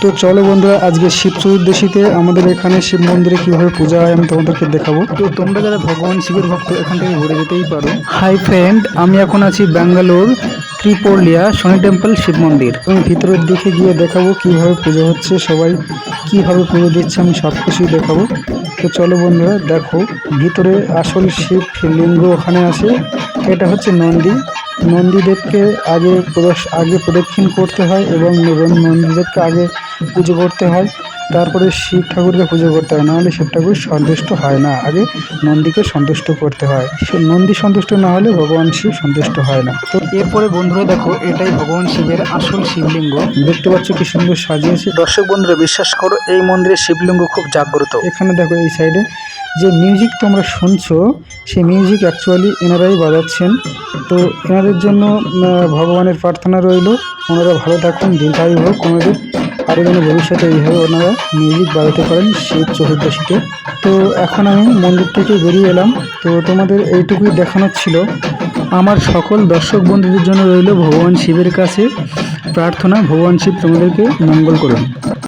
তো চলো বন্ধুরা, আজকে শিব চতুর্দশীতে আমাদের এখানে শিব মন্দিরে কিভাবে পূজা হয় আমি তোমাদেরকে দেখাবো। তো তোমরা যারা ভগবান শিবের ভক্ত এখান থেকে ঘুরে যেতেই পারো। হাই ফ্রেন্ড, আমি এখন আছি ব্যাঙ্গালোর ত্রিপোলিয়া শনি টেম্পল শিব মন্দির। আমি ভিতরের দিকে গিয়ে দেখাবো কিভাবে পুজো হচ্ছে, সবাই কিভাবে পুজো দিচ্ছে আমি সব কিছুই দেখাবো। তো চলো বন্ধুরা দেখো, ভিতরে আসল শিব লিঙ্গ ওখানে আছে। এটা হচ্ছে নন্দী। নন্দীদেবকে আগে প্রদক্ষিণ করতে হয় এবং নন্দীদেবকে আগে পুজো করতে হয়, তারপরে শিব ঠাকুরকে পুজো করতে হয়, নাহলে শিব ঠাকুর সন্তুষ্ট হয় না। আগে নন্দীকে সন্তুষ্ট করতে হয়, নন্দী সন্তুষ্ট না হলে ভগবান শিব সন্তুষ্ট হয় না। তো এরপরে বন্ধুরা দেখো, এটাই ভগবান শিবের আসল শিবলিঙ্গ। দেখতে পাচ্ছ কি সুন্দর সাজিয়েছে। দর্শক বন্ধুরা বিশ্বাস করো, এই মন্দিরের শিবলিঙ্গ খুব জাগ্রত। এখানে দেখো এই সাইডে যে মিউজিক তোমরা শুনছো, সেই মিউজিক অ্যাকচুয়ালি এনারাই বাজাচ্ছেন। তো এনাদের জন্য ভগবানের প্রার্থনা রইল, ওনারা ভালো থাকুন, দীর্ঘায়ু হোক ওনাদের, আরও যেন ভবিষ্যতে এইভাবে ওনারা মিউজিক বাজাতে পারেন শিব চতুর্দশীতে। তো এখন আমি মন্দির থেকে বেরিয়ে এলাম। তো তোমাদের এইটুকুই দেখানোর ছিল। আমার সকল দর্শক বন্ধুদের জন্য রইল ভগবান শিবের কাছে প্রার্থনা, ভগবান শিব তোমাদেরকে মঙ্গল করুন।